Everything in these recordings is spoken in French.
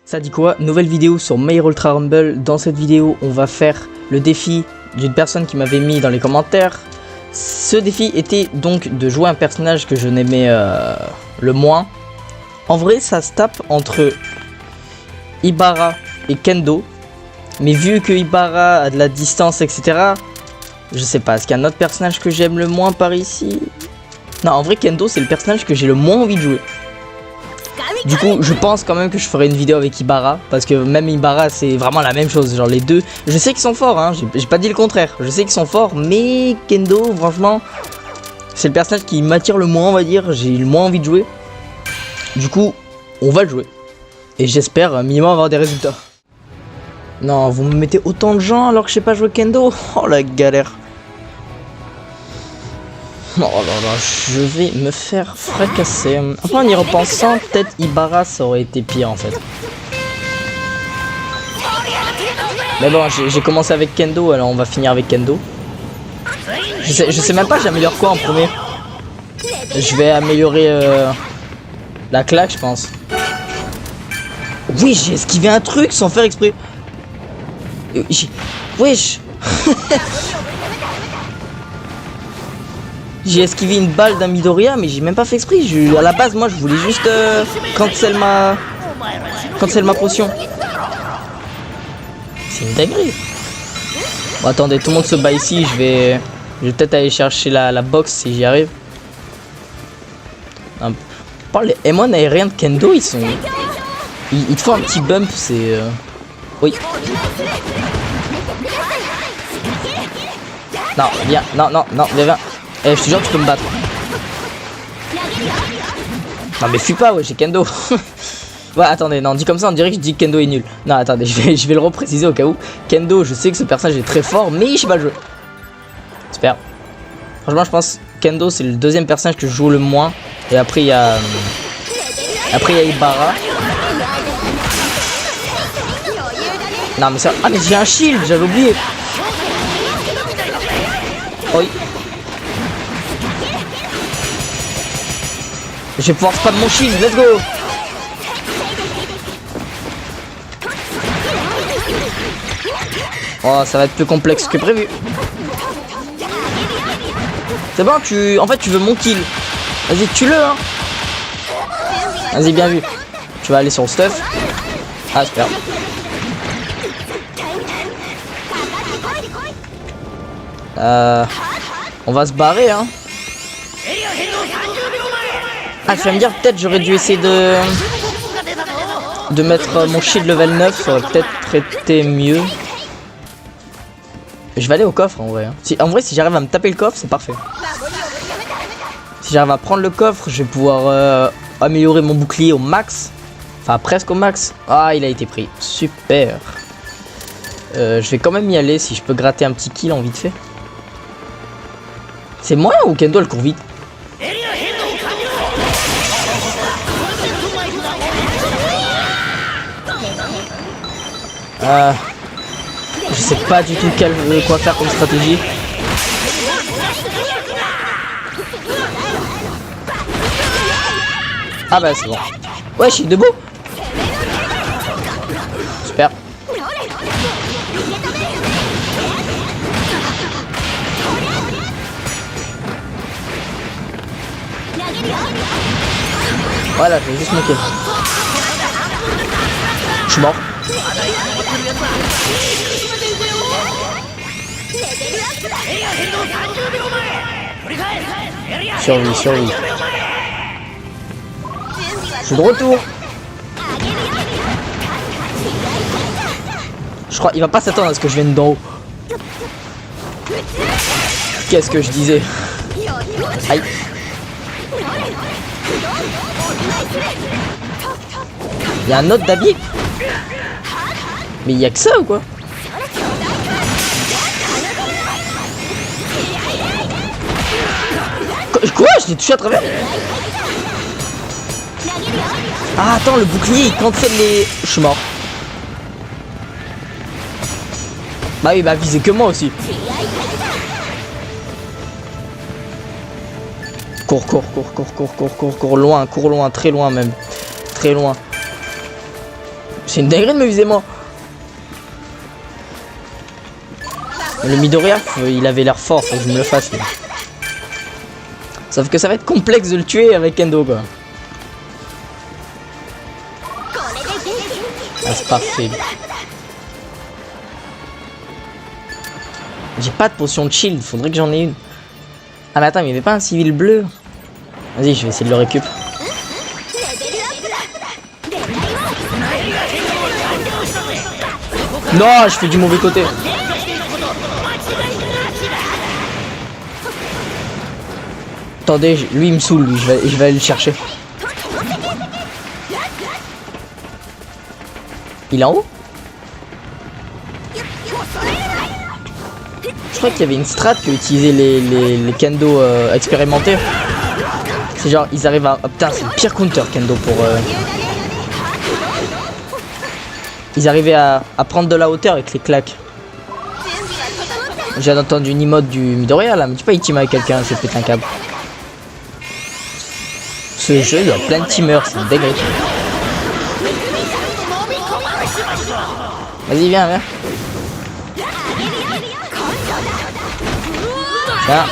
Ça dit quoi? Nouvelle vidéo sur My Hero Ultra Rumble. Dans cette vidéo, on va faire le défi d'une personne qui m'avait mis dans les commentaires. Ce défi était donc de jouer un personnage que je n'aimais le moins. En vrai, ça se tape entre Ibara et Kendo. Mais vu que Ibara a de la distance, etc., je sais pas. Est-ce qu'il y a un autre personnage que j'aime le moins par ici? Non, en vrai, Kendo, c'est le personnage que j'ai le moins envie de jouer. Du coup, je pense quand même que je ferai une vidéo avec Ibara. Parce que même Ibara, c'est vraiment la même chose. Genre les deux, je sais qu'ils sont forts, hein. J'ai pas dit le contraire. Je sais qu'ils sont forts, mais Kendo, franchement, c'est le personnage qui m'attire le moins, on va dire. J'ai le moins envie de jouer. Du coup, on va le jouer. Et j'espère minimum avoir des résultats. Non, vous me mettez autant de gens alors que je sais pas jouer Kendo. Oh la galère. Oh là là, je vais me faire fracasser. Enfin, en y repensant, peut-être Ibara ça aurait été pire en fait. Mais bon, j'ai commencé avec Kendo, alors on va finir avec Kendo. Je sais même pas, j'améliore quoi en premier. Je vais améliorer la claque, je pense. Oui, j'ai esquivé un truc sans faire exprès. Wesh. J'ai esquivé une balle d'un Midoriya, mais j'ai même pas fait exprès. À la base, moi, je voulais juste cancel ma potion. C'est une dinguerie. Bon, attendez, tout le monde se bat ici. Je vais peut-être aller chercher la box si j'y arrive. Les M1 aériens de Kendo, ils te font un petit bump. C'est oui. Non, viens, non, viens. Eh, je te jure, tu peux me battre. Non, mais fuis pas, ouais, j'ai Kendo. Ouais, attendez, non, dit comme ça, on dirait que je dis que Kendo est nul. Non, attendez, je vais le repréciser au cas où. Kendo, je sais que ce personnage est très fort, mais je sais pas le jouer. Super. Franchement, je pense que Kendo, c'est le deuxième personnage que je joue le moins. Et après, il y a. Ibara. Non, mais ça. Ah, mais j'ai un shield, j'avais oublié. Oui. Je vais pouvoir spam mon shield, let's go. Oh, ça va être plus complexe que prévu. C'est bon, en fait, tu veux mon kill. Vas-y, tue-le, hein. Vas-y, bien vu. Tu vas aller sur le stuff. Ah, super. On va se barrer, hein. Ah, tu vas me dire, peut-être j'aurais dû essayer de mettre mon shield level 9, ça aurait peut-être été mieux. Je vais aller au coffre en vrai. Hein. En vrai, si j'arrive à me taper le coffre, c'est parfait. Si j'arrive à prendre le coffre, je vais pouvoir améliorer mon bouclier au max. Enfin, presque au max. Ah, il a été pris. Super. Je vais quand même y aller si je peux gratter un petit kill en vite fait. C'est moi ou Kendo elle court vite? Je sais pas du tout quoi faire comme stratégie. Ah bah c'est bon. Ouais, je suis debout. Super. Voilà, j'ai juste manqué. Je suis mort. Survie. Je suis de retour. Je crois il va pas s'attendre à ce que je vienne d'en haut. Qu'est-ce que je disais? Aïe. Il y a un autre d'habit. Mais il y a que ça ou quoi? Quoi? Je l'ai touché à travers. Ah attends, le bouclier il cancelle les... Je suis mort. Bah oui, il m'a visé que moi aussi. Cours loin, très loin même. Très loin. C'est une dinguerie de me viser moi. Le Midoriya, il avait l'air fort, faut que je me le fasse. Lui. Sauf que ça va être complexe de le tuer avec Kendo quoi. Ah, c'est parfait. J'ai pas de potion de shield, faudrait que j'en ai une. Ah mais attends, mais il y avait pas un civil bleu. Vas-y, je vais essayer de le récupérer. Non, je fais du mauvais côté. Attendez, lui il me saoule, lui. Je vais aller le chercher. Il est en haut? Je crois qu'il y avait une strat que utilisaient les Kendo expérimentés. C'est genre, ils arrivent à... Oh, putain, c'est le pire counter Kendo pour... Ils arrivaient à prendre de la hauteur avec les claques. J'ai entendu une emote du Midoriya là, mais tu peux pas y team avec quelqu'un, c'est péter un câble. Ce jeu, il y a plein de teamers, c'est dégueu. Vas-y, viens, viens. Tiens.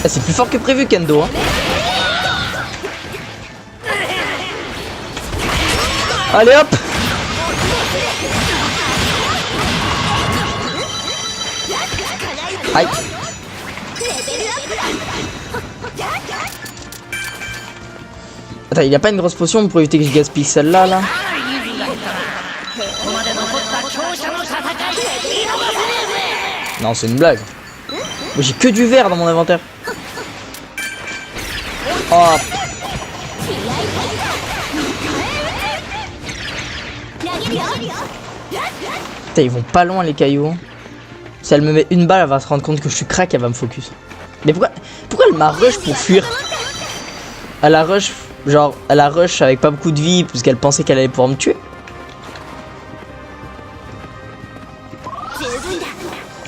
Ah, c'est plus fort que prévu, Kendo. Hein. Allez, hop. Aïe. Attends, il n'y a pas une grosse potion pour éviter que je gaspille celle-là, là? Non, c'est une blague. J'ai que du vert dans mon inventaire. Oh. Putain, ils vont pas loin les cailloux. Si elle me met une balle, elle va se rendre compte que je suis crack, elle va me focus. Mais pourquoi elle m'a rush pour fuir? Elle a rush, genre, elle a rush avec pas beaucoup de vie parce qu'elle pensait qu'elle allait pouvoir me tuer.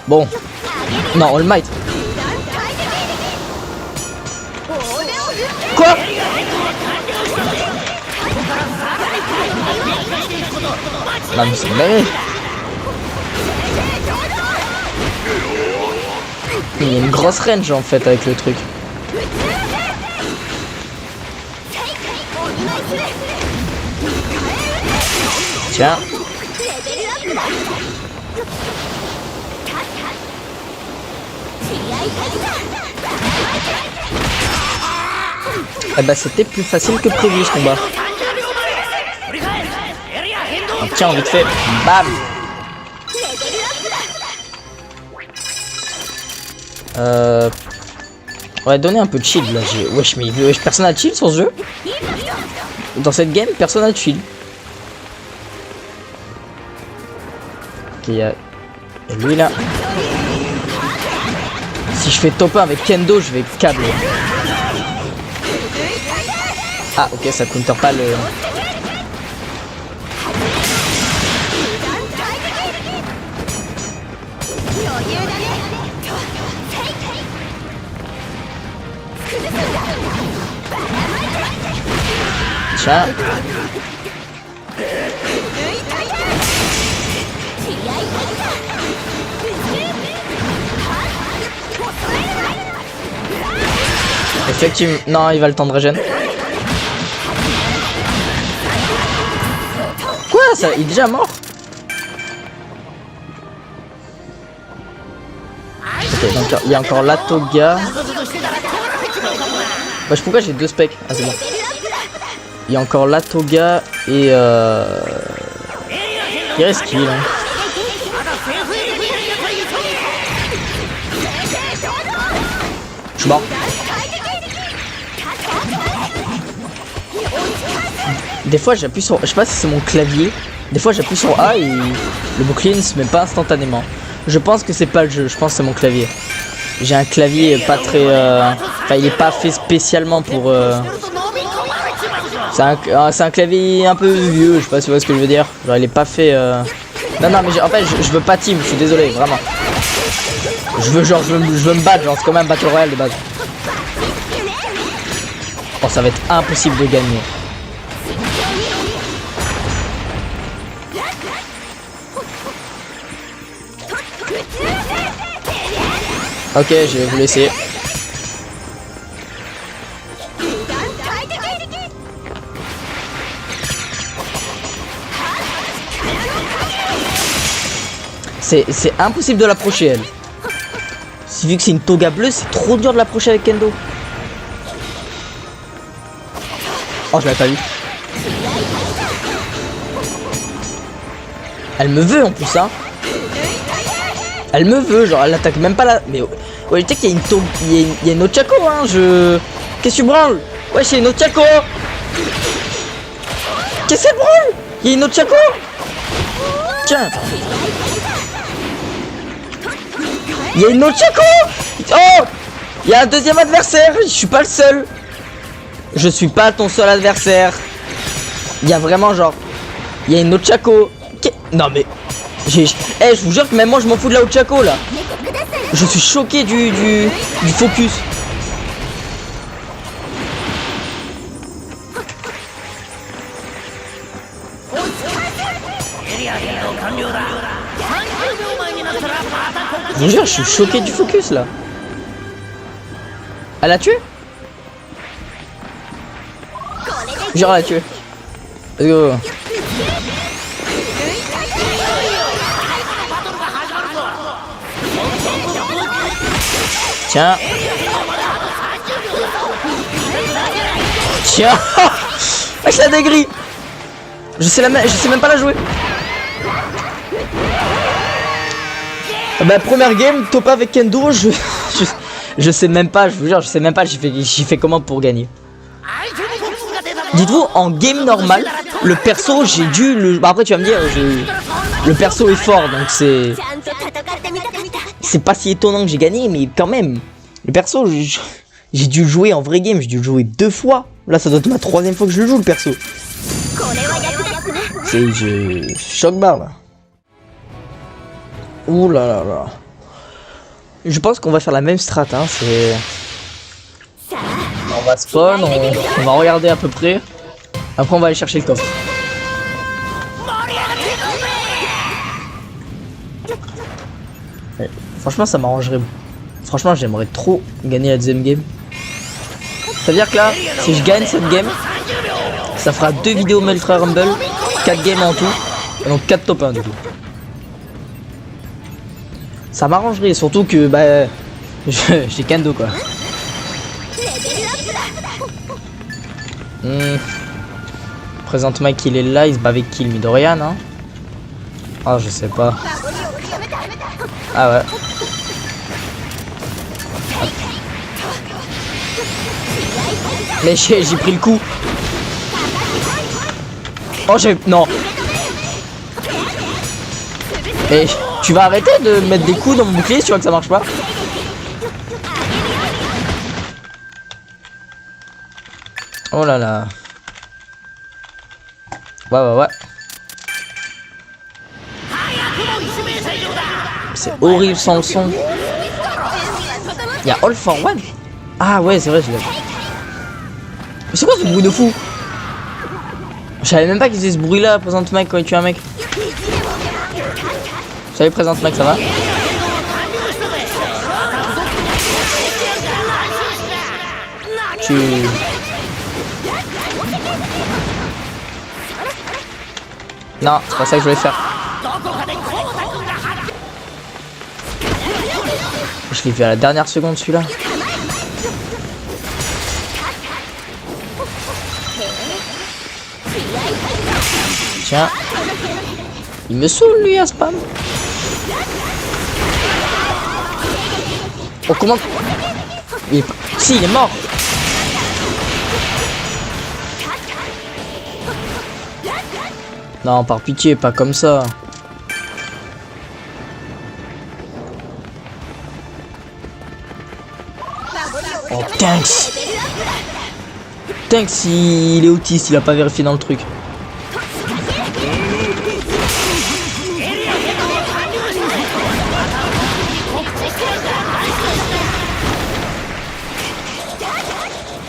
Bon. Non, All Might. Quoi? Non mais c'est vrai. Il y a une grosse range en fait avec le truc. Tiens. Eh bah c'était plus facile que prévu ce combat. Oh, tiens, vite fait. Bam. Ouais, donner un peu de shield là. Wesh, mais personne n'a de shield sur ce jeu. Dans cette game, personne n'a de shield. Ok, il y a lui là. Si je fais top 1 avec Kendo, je vais câbler. Ah, ok, ça counter pas le. Tiens. Effectivement, non, il va le temps de régène. Quoi ça? Il est déjà mort? Ok, donc il y a encore la Toga. Wesh, pourquoi j'ai deux specs? Ah, c'est bon. Il y a encore la Toga et il reste qui là? Je suis mort. Des fois j'appuie sur... Je sais pas si c'est mon clavier. Des fois j'appuie sur A et le bouclier ne se met pas instantanément. Je pense que c'est pas le jeu, je pense que c'est mon clavier. J'ai un clavier pas très... Enfin il est pas fait spécialement pour... C'est un clavier un peu vieux, je sais pas si vous voyez ce que je veux dire. Genre il est pas fait... Non mais en fait je veux pas team, je suis désolé, vraiment. Je veux me battre, genre c'est comme un battle royale de base. Oh, ça va être impossible de gagner. Ok, je vais vous laisser. C'est impossible de l'approcher, elle. Vu que c'est une toga bleue, c'est trop dur de l'approcher avec Kendo. Oh, je l'avais pas vu. Elle me veut en plus, hein. Elle me veut, genre elle attaque même pas la... Mais ouais, tu sais qu'il y a une toga... Il y a une Ochako, hein, je... Qu'est-ce que tu branles? Ouais, c'est une Ochako. Qu'est-ce que c'est branle? Il y a une Ochako. Tiens. Il y a une Ochako. Oh, il y a un deuxième adversaire. Je suis pas le seul. Je suis pas ton seul adversaire. Il y a vraiment genre... Il y a une Ochako. Non mais... je vous jure que même moi je m'en fous de la Ochako là. Je suis choqué du focus. Je vous jure, je suis choqué du focus là. Elle a tué? Genre elle a tué. Let's go. Tiens. Tiens. Je la dégris. Je sais même pas la jouer. Bah première game, top avec Kendo, je sais même pas, je vous jure, je sais même pas j'ai fait comment pour gagner. Dites-vous, en game normal, le perso, j'ai dû le... Bah après tu vas me dire, le perso est fort, donc c'est pas si étonnant que j'ai gagné, mais quand même, le perso, j'ai dû le jouer en vrai game, j'ai dû le jouer 2 fois. Là, ça doit être ma 3e fois que je le joue, le perso. C'est... choc barre, là. Ouh là là là. Je pense qu'on va faire la même strat, hein, c'est... On va spawn, on va regarder à peu près. Après on va aller chercher le coffre. Ouais, franchement ça m'arrangerait. Franchement j'aimerais trop gagner la deuxième game. C'est-à-dire que là, si je gagne cette game, ça fera 2 vidéos Ultra Rumble, 4 games en tout. Et donc 4 top 1 du coup. Ça m'arrangerait, surtout que bah j'ai Kendo quoi. Présentement qu'il est là, il se bat avec qui, le Midoriya, hein? Ah je sais pas. Ah ouais. Mais j'ai pris le coup. Oh j'ai... Non. Et tu vas arrêter de mettre des coups dans mon bouclier si tu vois que ça marche pas. Oh là là. Ouais. C'est horrible sans le son. Il y a All for One. Ah ouais c'est vrai je l'ai. Mais c'est quoi ce bruit de fou? Je savais même pas qu'ils faisaient ce bruit là, présente mec quand il tue un mec. Salut présente mec, ça va? Tu... Non, c'est pas ça que je voulais faire. Je l'ai vu à la dernière seconde celui-là. Tiens. Il me saoule lui à spam. Oh comment... Si il est mort. Non par pitié pas comme ça. Oh thanks. Thanks il est autiste, il a pas vérifié dans le truc.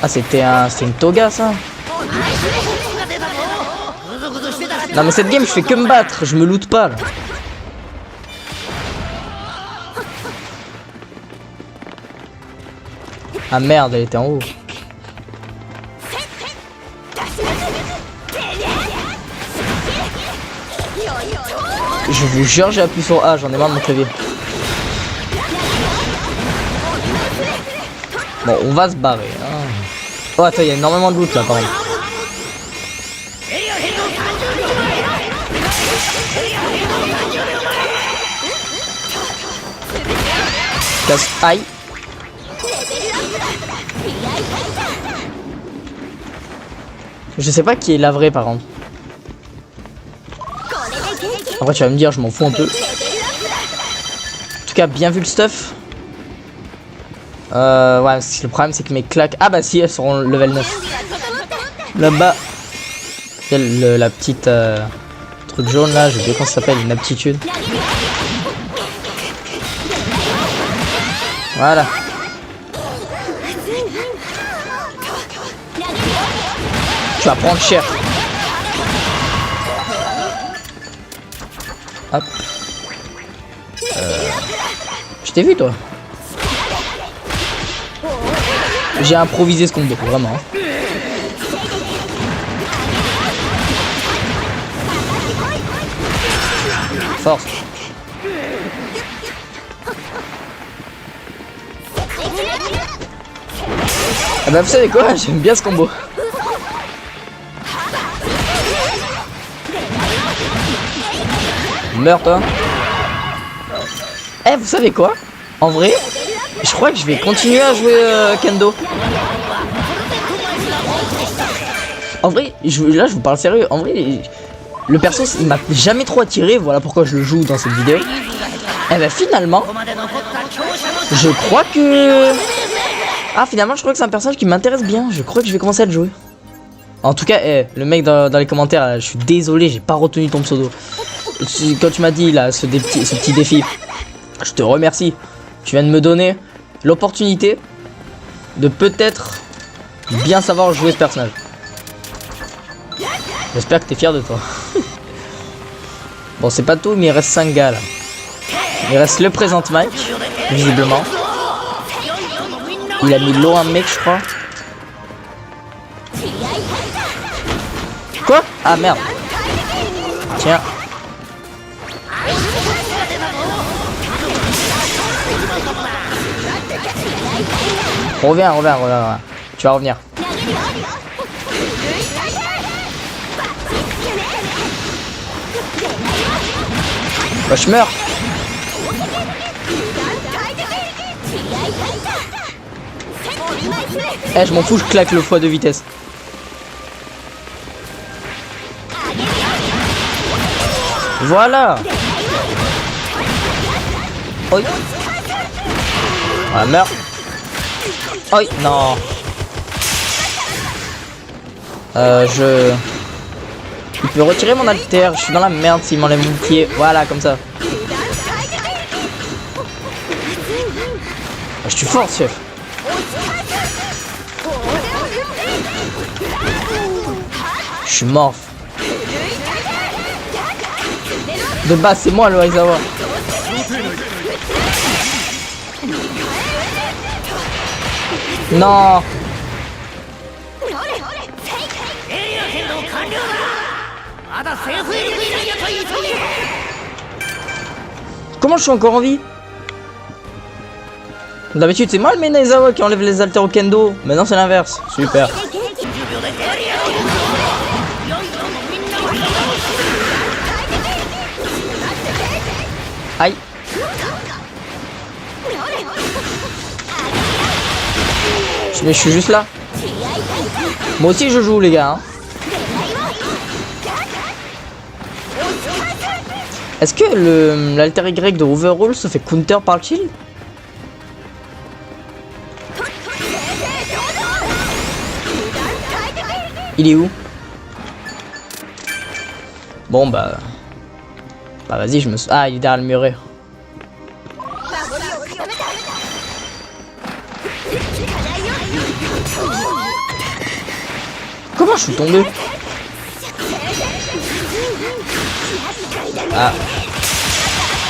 Ah, c'était une toga, ça. Non, mais cette game, je fais que me battre. Je me loot pas, là. Ah merde, elle était en haut. Je vous jure, j'ai appuyé sur A, j'en ai marre de mon clavier. Bon, on va se barrer. Hein. Oh, attends, il y a énormément de loot là, par exemple. Casse. Aïe. Je sais pas qui est la vraie, par contre. Après, tu vas me dire, je m'en fous un peu. En tout cas, bien vu le stuff. Ouais, le problème, c'est que mes claques... Ah bah si, elles seront level 9. Là-bas, il y a la petite... truc jaune, là, j'ai oublié comment ça s'appelle, une aptitude. Voilà. Tu vas prendre cher. Hop. Je t'ai vu, toi. J'ai improvisé ce combo, vraiment. Force. Ah bah vous savez quoi, j'aime bien ce combo. Meurs toi. Eh vous savez quoi? En vrai, je crois que je vais continuer à jouer Kendo. En vrai, là je vous parle sérieux. En vrai, le perso il m'a jamais trop attiré. Voilà pourquoi je le joue dans cette vidéo. Et ben finalement, je crois que... Ah finalement je crois que c'est un personnage qui m'intéresse bien. Je crois que je vais commencer à le jouer. En tout cas, le mec dans les commentaires, là, je suis désolé, j'ai pas retenu ton pseudo. Quand tu m'as dit là ce petit défi, je te remercie. Tu viens de me donner l'opportunité de peut-être bien savoir jouer ce personnage. J'espère que t'es fier de toi. Bon, c'est pas tout, mais il reste 5 gars là. Il reste le présent Mike, visiblement. Il a mis l'eau un mec, je crois. Quoi? Ah merde. Tiens. Reviens. Tu vas revenir. Bah, je meurs. Eh, je m'en fous, je claque le x2 vitesse. Voilà. Oi. Ah, meurs. Oi, non. Il peut retirer mon alter, je suis dans la merde s'il m'enlève mon pied. Voilà, comme ça. Je suis fort, chef. Je suis mort. De base, c'est moi le Aizawa. Non. Comment je suis encore en vie? D'habitude c'est moi le main Aizawa qui enlève les haltères au kendo. Maintenant c'est l'inverse. Super. Aïe. Mais je suis juste là. Moi aussi je joue les gars. Hein. Est-ce que l'alter Y de Overall se fait counter par le shield? Il est où? Bon bah... Bah vas-y je me... Ah il est derrière le muret. comment je suis tombé? Ah.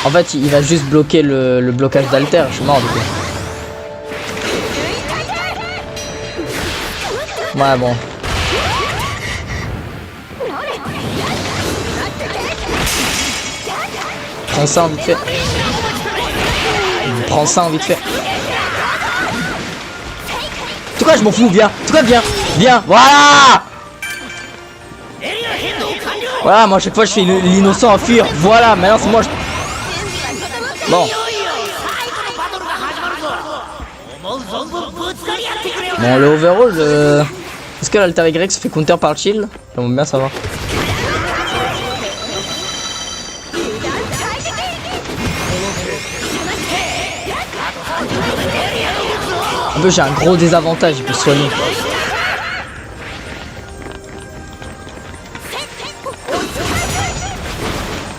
En fait, il va juste bloquer le blocage d'alter. Je suis mort du coup. Ouais, bon. Prends ça en vite fait. Prends ça en vite fait. En tout cas, je m'en fous. Viens. En tout cas, viens. Viens. Voilà. Voilà, moi, à chaque fois, je fais l'innocent à fuir. Voilà, maintenant, c'est moi. Bon. Bon, le overall, est-ce que l'alter Y se fait counter par le shield? J'aimerais bien savoir. En plus, j'ai un gros désavantage, il peut se soigner.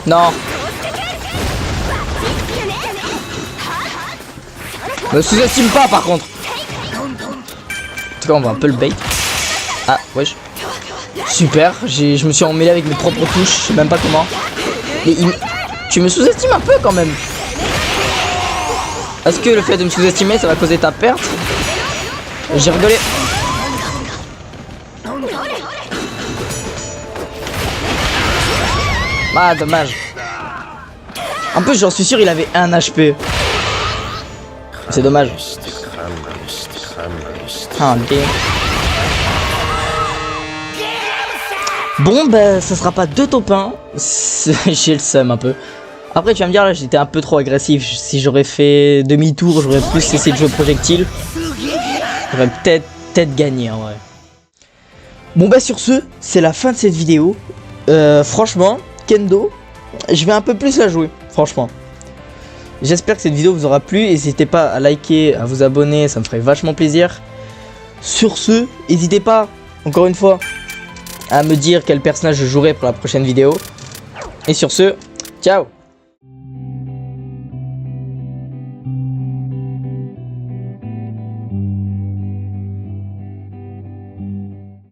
Non. Me sous-estime pas par contre. En tout cas, on va un peu le bait. Ah, wesh. Super, je me suis emmêlé avec mes propres touches, je sais même pas comment. Mais tu me sous-estimes un peu quand même. Est-ce que le fait de me sous-estimer, ça va causer ta perte? J'ai rigolé. Ah, dommage. En plus, j'en suis sûr, il avait 1 HP. C'est dommage. Ah, ok. Bon, bah, ça sera pas 2 top 1. J'ai le seum un peu. Après, tu vas me dire, là, j'étais un peu trop agressif. Si j'aurais fait demi-tour, j'aurais plus cessé de jouer projectile. J'aurais peut-être gagné, en vrai. Bon, bah, sur ce, c'est la fin de cette vidéo. Franchement, Kendo, je vais un peu plus la jouer, franchement. J'espère que cette vidéo vous aura plu. N'hésitez pas à liker, à vous abonner, ça me ferait vachement plaisir. Sur ce, n'hésitez pas, encore une fois, à me dire quel personnage je jouerai pour la prochaine vidéo. Et sur ce, ciao!